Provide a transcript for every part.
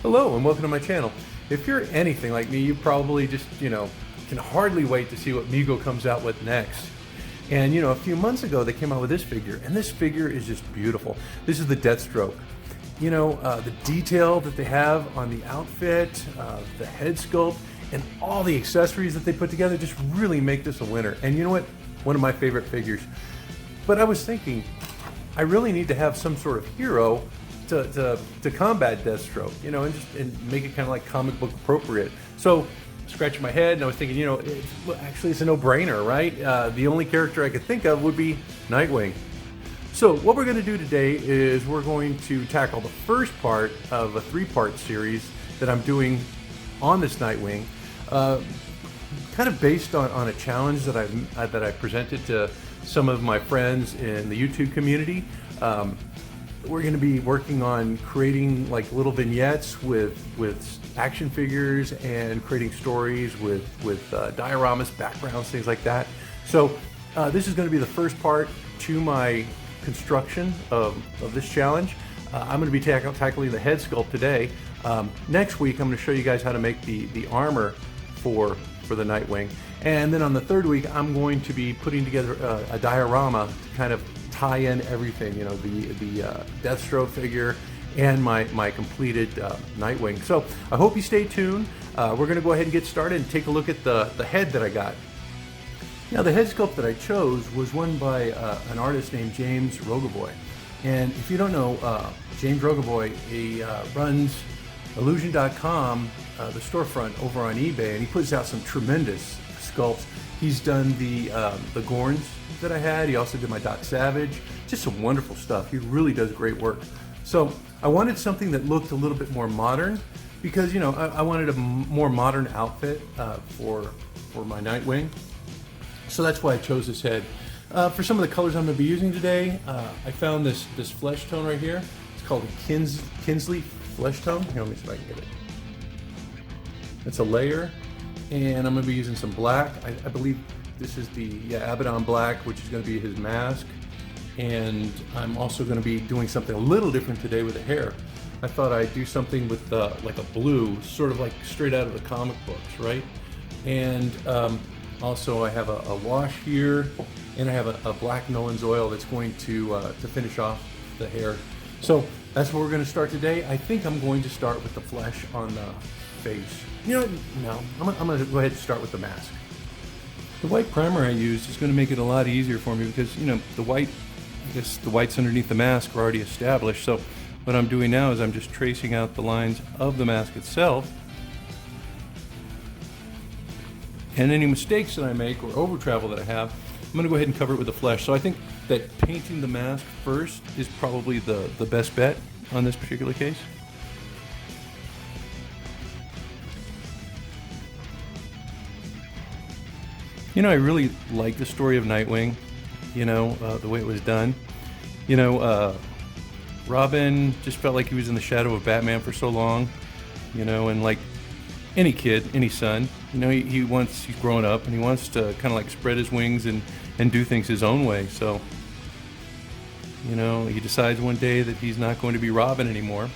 Hello and welcome to my channel. If you're anything like me, you probably just, can hardly wait to see what Mego comes out with next. And a few months ago they came out with this figure, and this figure is just beautiful. This is the Deathstroke. The detail that they have on the outfit, the head sculpt, and all the accessories that they put together just really make this a winner. And you know what? One of my favorite figures. But I was thinking, I really need to have some sort of hero to combat Deathstroke, and make it kind of like comic book appropriate. So, scratching my head, and I was thinking, actually it's a no-brainer, right? The only character I could think of would be Nightwing. So what we're going to do today is we're going to tackle the first part of a three-part series that I'm doing on this Nightwing, kind of based on a challenge that I presented to some of my friends in the YouTube community. We're going to be working on creating like little vignettes with action figures and creating stories with dioramas, backgrounds, things like that. So this is going to be the first part to my construction of this challenge. I'm going to be tackling the head sculpt today. Next week I'm going to show you guys how to make the armor for the Nightwing. And then on the third week I'm going to be putting together a diorama to kind of tie in everything, the Deathstroke figure and my completed Nightwing. So I hope you stay tuned. We're going to go ahead and get started and take a look at the head that I got. Now the head sculpt that I chose was one by an artist named James Rogoboy. And if you don't know, James Rogoboy, he runs Illusion.com, the storefront over on eBay, and he puts out some tremendous sculpts. He's done the Gorns that I had. He also did my Doc Savage. Just some wonderful stuff. He really does great work. So I wanted something that looked a little bit more modern because, I wanted a more modern outfit for my Nightwing. So that's why I chose this head. For some of the colors I'm going to be using today, I found this flesh tone right here. It's called a Kinsley flesh tone. Here, let me see if I can get it. It's a layer, and I'm going to be using some black. I believe this is the Abaddon black, which is going to be his mask. And I'm also going to be doing something a little different today with the hair. I thought I'd do something with like a blue, sort of like straight out of the comic books, right? And also I have a wash here, and I have a black Nolan's oil that's going to finish off the hair. So that's where we're going to start today. I think I'm going to start with the flesh on the face. No, I'm going to go ahead and start with the mask. The white primer I used is going to make it a lot easier for me because, the whites underneath the mask are already established. So what I'm doing now is I'm just tracing out the lines of the mask itself. And any mistakes that I make or over travel that I have, I'm going to go ahead and cover it with the flesh. So I think that painting the mask first is probably the best bet on this particular case. I really like the story of Nightwing, the way it was done. Robin just felt like he was in the shadow of Batman for so long, and like any kid, any son, he's grown up and he wants to kind of like spread his wings and do things his own way. So, he decides one day that he's not going to be Robin anymore,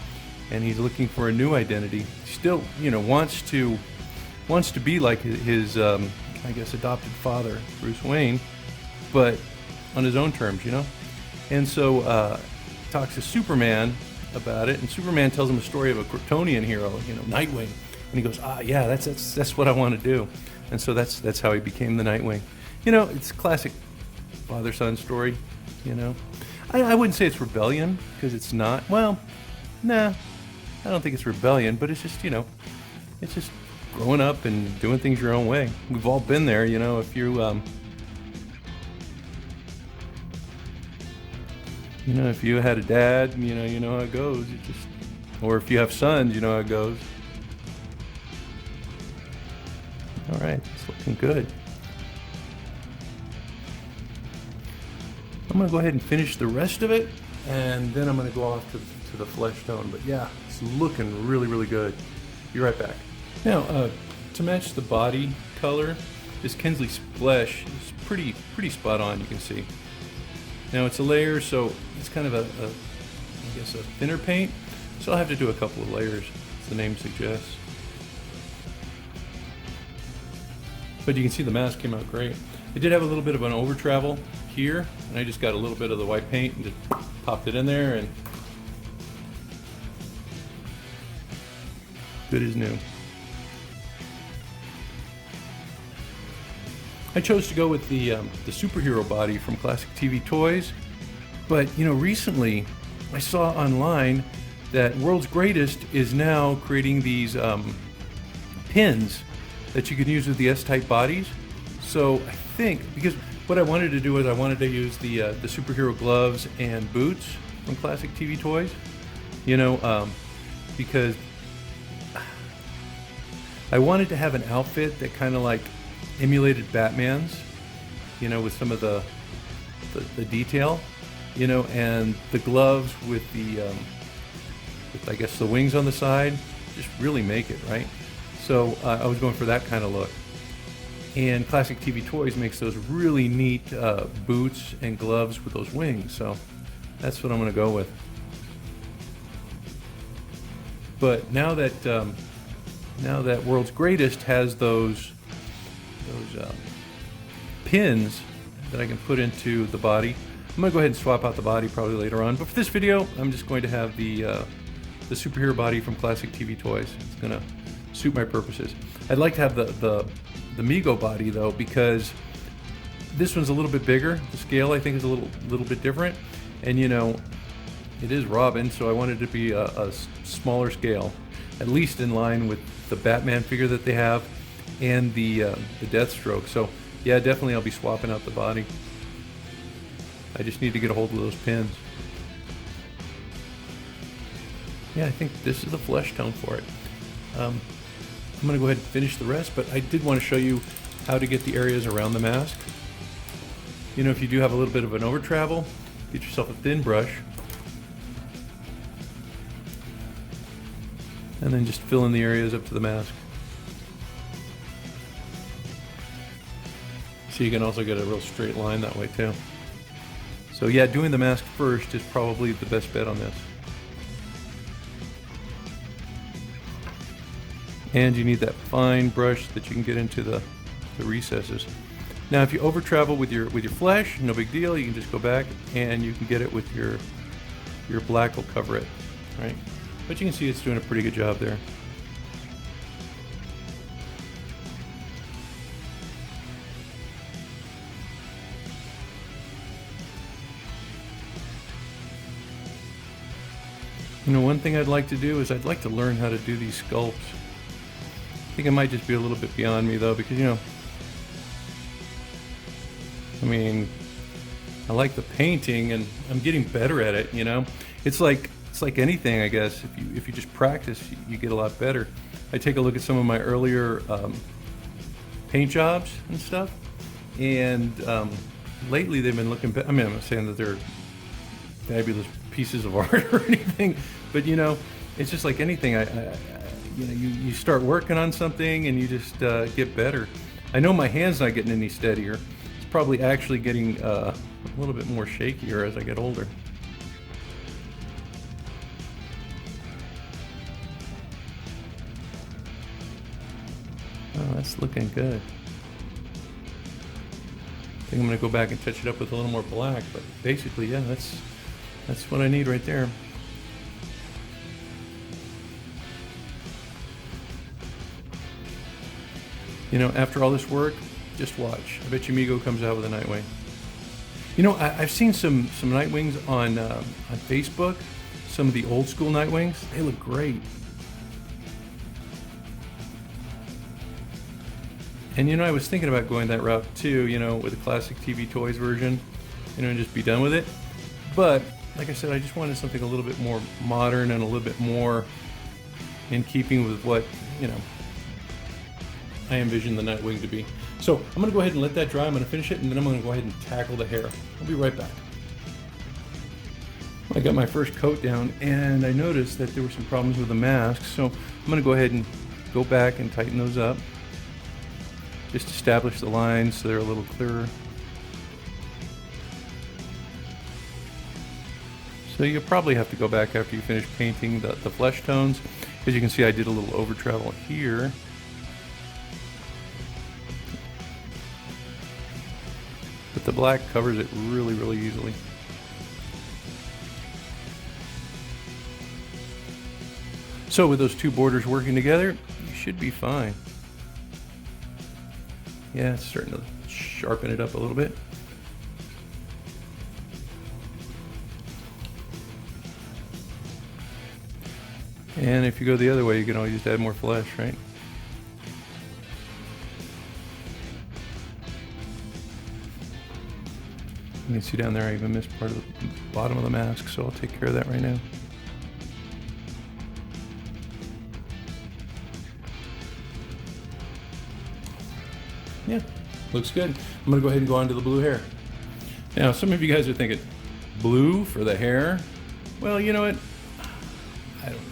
and he's looking for a new identity. He still, wants to be like his adopted father, Bruce Wayne, but on his own terms, And so talks to Superman about it, and Superman tells him a story of a Kryptonian hero, Nightwing, and he goes, yeah, that's what I want to do, and so that's how he became the Nightwing. It's a classic father-son story. I wouldn't say it's rebellion because it's not. Well, nah, I don't think it's rebellion, but it's just it's just growing up and doing things your own way. We've all been there, if you if you had a dad, you know how it goes. Or if you have sons, you know how it goes. All right, it's looking good. I'm gonna go ahead and finish the rest of it, and then I'm gonna go off to the flesh tone. But yeah, it's looking really, really good. Be right back. Now, to match the body color, this Kinsley's flesh is pretty spot on, you can see. Now it's a layer, so it's kind of a thinner paint, so I'll have to do a couple of layers. the name suggests. But you can see the mask came out great. It did have a little bit of an over travel here, and I just got a little bit of the white paint and just popped it in there, and good as new. I chose to go with the superhero body from Classic TV Toys, but you know, recently I saw online that World's Greatest is now creating these pins that you can use with the S-type bodies. So I think, because what I wanted to do is I wanted to use the superhero gloves and boots from Classic TV Toys, you know, because I wanted to have an outfit that kind of like emulated Batman's, you know, with some of the detail, you know, and the gloves with the with, I guess, the wings on the side just really make it, right? So I was going for that kind of look. And Classic TV Toys makes those really neat boots and gloves with those wings, so that's what I'm going to go with. But now that World's Greatest has those pins that I can put into the body, I'm going to go ahead and swap out the body probably later on. But for this video, I'm just going to have the superhero body from Classic TV Toys. It's going to suit my purposes. I'd like to have the Mego body though, because this one's a little bit bigger. The scale, I think, is a little bit different, and you know, it is Robin, so I wanted it to be a smaller scale, at least in line with the Batman figure that they have and the Deathstroke. So yeah, definitely I'll be swapping out the body. I just need to get a hold of those pins. Yeah, I think this is the flesh tone for it. I'm going to go ahead and finish the rest, but I did want to show you how to get the areas around the mask. You know, if you do have a little bit of an over travel, get yourself a thin brush, and then just fill in the areas up to the mask. So you can also get a real straight line that way too. So yeah, doing the mask first is probably the best bet on this. And you need that fine brush that you can get into the recesses. Now if you over travel with your flesh, no big deal, you can just go back and you can get it with your black will cover it, right? But you can see it's doing a pretty good job there. You know, one thing I'd like to do is I'd like to learn how to do these sculpts. I think it might just be a little bit beyond me though, because you know, I mean, I like the painting and I'm getting better at it, you know. It's like anything, I guess. If you just practice, you get a lot better. I take a look at some of my earlier paint jobs and stuff, and lately they've been looking I mean, I'm not saying that they're fabulous pieces of art or anything, but you know, it's just like anything. You know, you start working on something and you just get better. I know my hand's not getting any steadier. It's probably actually getting a little bit more shakier as I get older. Oh, that's looking good. I think I'm going to go back and touch it up with a little more black, but basically, yeah, that's what I need right there. You know, after all this work, just watch. I bet you Mego comes out with a Nightwing. You know, I've seen some Nightwings on Facebook. Some of the old school Nightwings. They look great. And you know, I was thinking about going that route too, you know, with the Classic TV Toys version, you know, and just be done with it. But like I said, I just wanted something a little bit more modern and a little bit more in keeping with what, you know, I envision the Nightwing to be. So I'm going to go ahead and let that dry. I'm going to finish it, and then I'm going to go ahead and tackle the hair. I'll be right back. I got my first coat down, and I noticed that there were some problems with the mask, so I'm going to go ahead and go back and tighten those up. Just establish the lines so they're a little clearer. So you'll probably have to go back after you finish painting the flesh tones. As you can see, I did a little over travel here. But the black covers it really, really easily. So with those two borders working together, you should be fine. Yeah, it's starting to sharpen it up a little bit. And if you go the other way, you can always just add more flesh, right? You can see down there I even missed part of the bottom of the mask, so I'll take care of that right now. Yeah, looks good. I'm gonna go ahead and go on to the blue hair. Now, some of you guys are thinking, blue for the hair? Well, you know what? I don't know.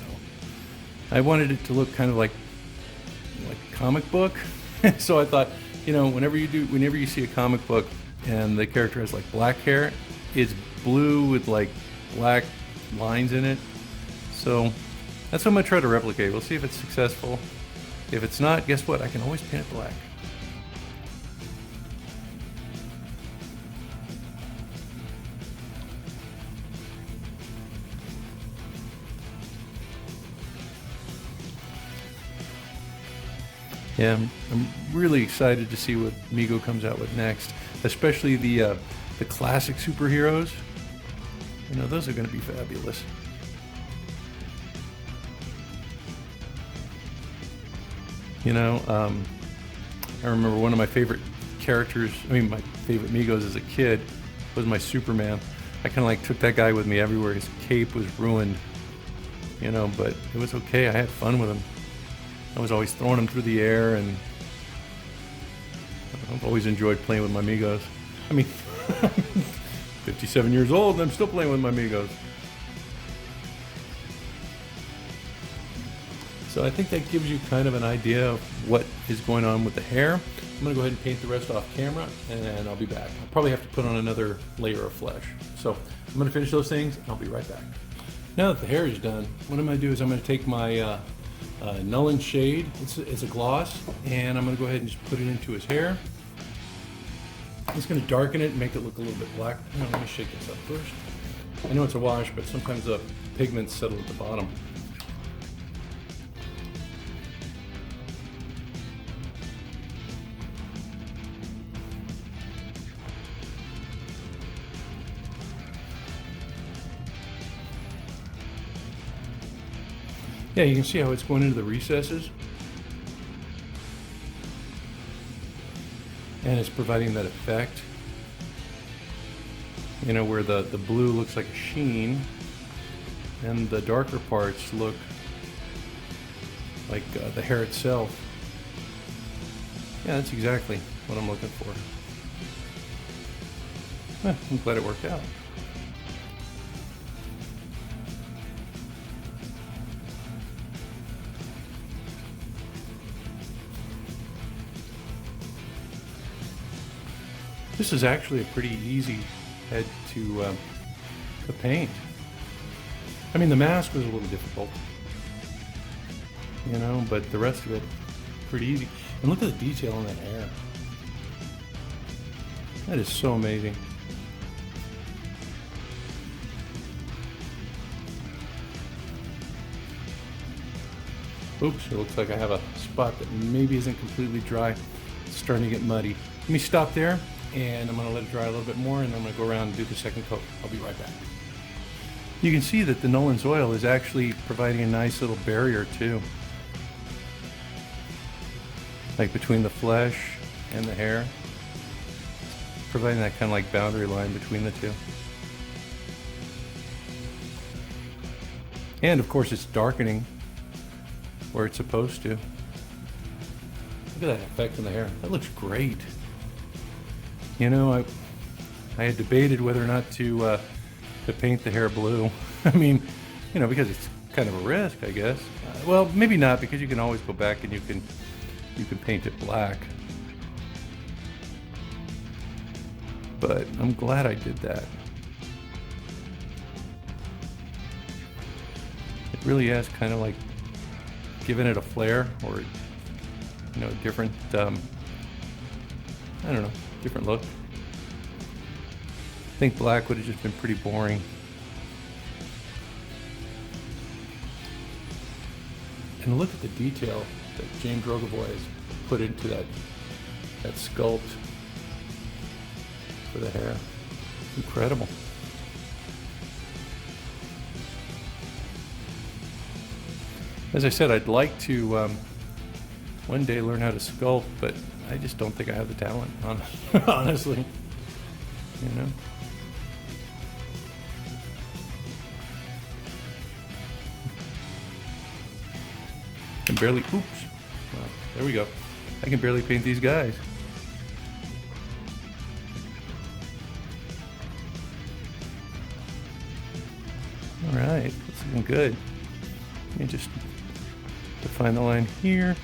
I wanted it to look kind of like comic book. So I thought, you know, whenever you see a comic book and the character has like black hair, it's blue with like black lines in it. So that's what I'm gonna try to replicate. We'll see if it's successful. If it's not, guess what? I can always paint it black. Yeah, I'm really excited to see what Mego comes out with next, especially the classic superheroes. You know, those are going to be fabulous. You know, I remember one of my favorite characters, my favorite Megos as a kid was my Superman. I kind of like took that guy with me everywhere. His cape was ruined, you know, but it was okay. I had fun with him. I was always throwing them through the air, and I've always enjoyed playing with my Megos. I mean, 57 years old and I'm still playing with my Megos. So I think that gives you kind of an idea of what is going on with the hair. I'm going to go ahead and paint the rest off camera, and I'll be back. I'll probably have to put on another layer of flesh. So I'm going to finish those things, and I'll be right back. Now that the hair is done, what I'm going to do is I'm going to take my Null and Shade, it's a gloss, and I'm going to go ahead and just put it into his hair. It's going to darken it and make it look a little bit black. Let me shake this up first. I know it's a wash, but sometimes the pigments settle at the bottom. Yeah, you can see how it's going into the recesses. And it's providing that effect. You know, where the blue looks like a sheen, and the darker parts look like the hair itself. Yeah, that's exactly what I'm looking for. I'm glad it worked out. This is actually a pretty easy head to paint. I mean, the mask was a little difficult, you know, but the rest of it, pretty easy. And look at the detail on that hair. That is so amazing. Oops, it looks like I have a spot that maybe isn't completely dry. It's starting to get muddy. Let me stop there, and I'm going to let it dry a little bit more, and I'm going to go around and do the second coat. I'll be right back. You can see that the Nolan's oil is actually providing a nice little barrier too. Like between the flesh and the hair. Providing that kind of like boundary line between the two. And of course it's darkening where it's supposed to. Look at that effect in the hair. That looks great. You know, I had debated whether or not to paint the hair blue. I mean, you know, because it's kind of a risk, I guess. Well, maybe not, because you can always go back and you can paint it black. But I'm glad I did that. really has kind of like given it a flair, or different, I don't know, different look. I think black would have just been pretty boring. And look at the detail that James Rogovoy has put into that sculpt for the hair. Incredible. As I said, I'd like to one day learn how to sculpt, but I just don't think I have the talent, honestly. I can barely, oops. Well, there we go. I can barely paint these guys. All right, that's looking good. Let me just define the line here,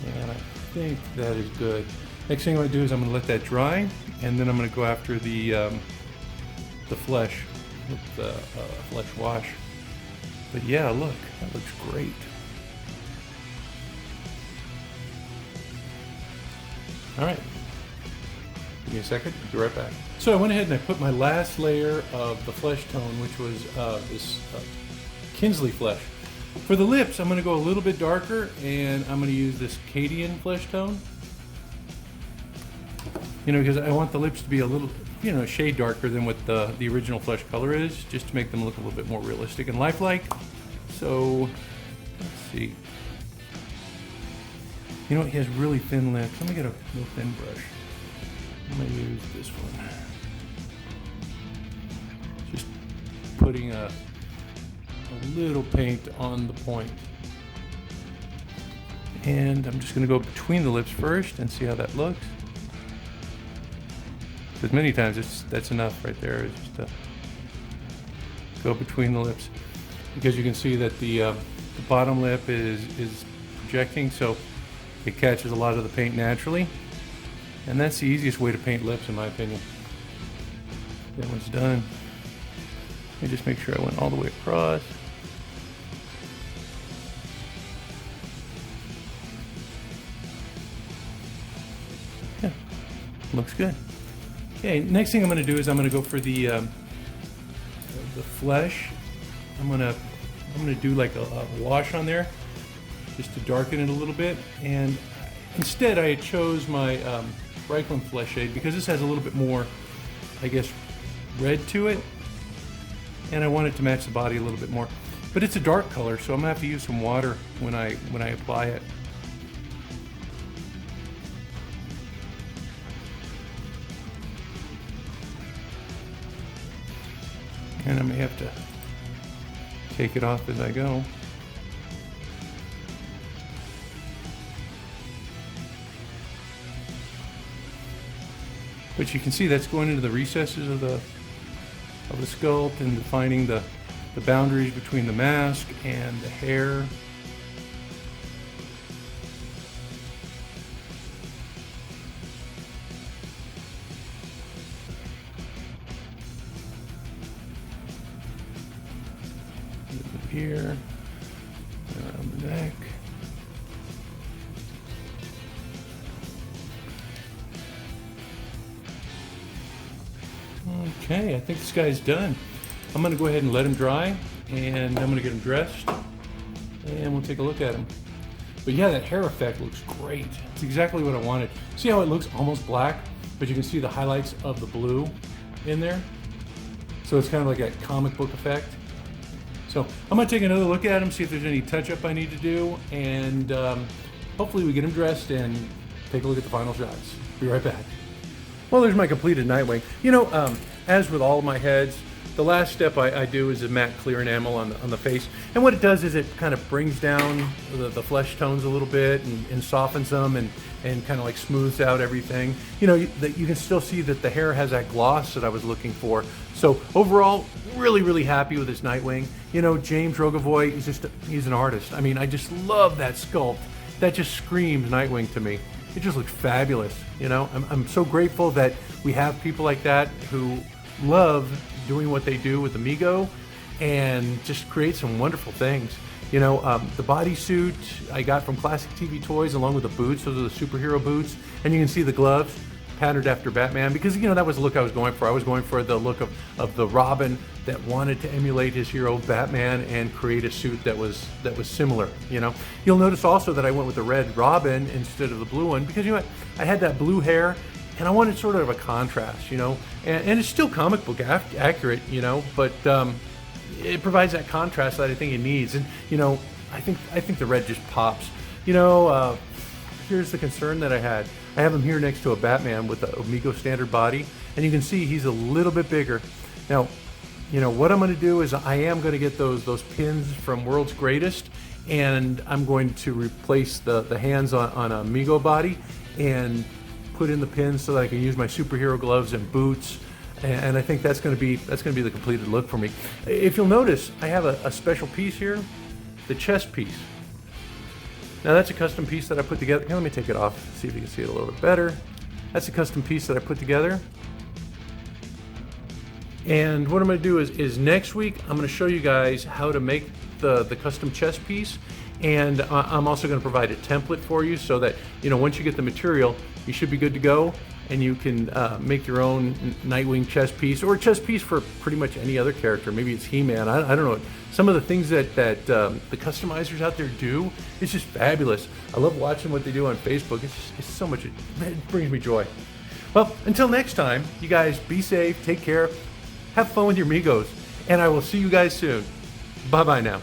and I think that is good. Next thing I'm going to do is I'm going to let that dry, and then I'm going to go after the flesh with the flesh wash. But yeah, look, that looks great. All right, give me a second, I'll be right back. So I went ahead and I put my last layer of the flesh tone, which was this Kinsley flesh. For the lips, I'm going to go a little bit darker, and I'm going to use this Cadian flesh tone. Because I want the lips to be a little, a shade darker than what the original flesh color is, just to make them look a little bit more realistic and lifelike. So, let's see. He has really thin lips. Let me get a real thin brush. I'm going to use this one. Just putting a little paint on the point. And I'm just going to go between the lips first and see how that looks. Because many times that's enough right there, is just to go between the lips. Because you can see that the bottom lip is projecting, so it catches a lot of the paint naturally. And that's the easiest way to paint lips, in my opinion. That one's done. Let me just make sure I went all the way across. Yeah, looks good. Okay, next thing I'm going to do is I'm going to go for the flesh. I'm going to do like a wash on there, just to darken it a little bit. And instead I chose my Reichland Flesh Shade, because this has a little bit more, I guess, red to it, and I want it to match the body a little bit more. But it's a dark color, so I'm gonna have to use some water when I apply it. And I may have to take it off as I go. But you can see that's going into the recesses of the sculpt and defining the boundaries between the mask and the hair. Here, around the neck. Okay, I think this guy's done. I'm going to go ahead and let him dry, and I'm going to get him dressed, and we'll take a look at him. But yeah, that hair effect looks great. It's exactly what I wanted. See how it looks almost black, but you can see the highlights of the blue in there? So it's kind of like a comic book effect. So I'm going to take another look at him, see if there's any touch-up I need to do, and hopefully we get him dressed and take a look at the final shots. Be right back. Well, there's my completed Nightwing. As with all of my heads, the last step I do is a matte clear enamel on the face. And what it does is it kind of brings down the flesh tones a little bit and softens them and kind of like smooths out everything. You can still see that the hair has that gloss that I was looking for. So overall, really, really happy with this Nightwing. James Rogovoy, he's an artist. I mean, I just love that sculpt. That just screams Nightwing to me. It just looks fabulous. I'm so grateful that we have people like that who love doing what they do with the Mego, and just create some wonderful things. You know, the bodysuit I got from Classic TV Toys along with the boots. Those are the superhero boots. And you can see the gloves patterned after Batman, because, you know, that was the look I was going for. I was going for the look of the Robin that wanted to emulate his hero Batman and create a suit that was similar, you know. You'll notice also that I went with the red Robin instead of the blue one, because, you know what, I had that blue hair and I wanted sort of a contrast, you know, and it's still comic book accurate, you know, but it provides that contrast that I think it needs. And, you know, I think the red just pops. You know, here's the concern that I had. I have him here next to a Batman with a Mego standard body, and you can see he's a little bit bigger. Now, you know, what I'm going to do is I am going to get those pins from World's Greatest, and I'm going to replace the hands on a Mego body and put in the pins so that I can use my superhero gloves and boots. And I think that's going to be the completed look for me. If you'll notice, I have a special piece here, the chest piece. Now that's a custom piece that I put together. Here, let me take it off, see if you can see it a little bit better. That's a custom piece that I put together. And what I'm going to do is next week I'm going to show you guys how to make the custom chest piece. And I'm also going to provide a template for you so that, you know, once you get the material, you should be good to go. And you can make your own Nightwing chest piece, or a chest piece for pretty much any other character. Maybe it's He-Man. I don't know. Some of the things that the customizers out there do, it's just fabulous. I love watching what they do on Facebook. It's so much. It brings me joy. Well, until next time, you guys be safe, take care, have fun with your Megos, and I will see you guys soon. Bye-bye now.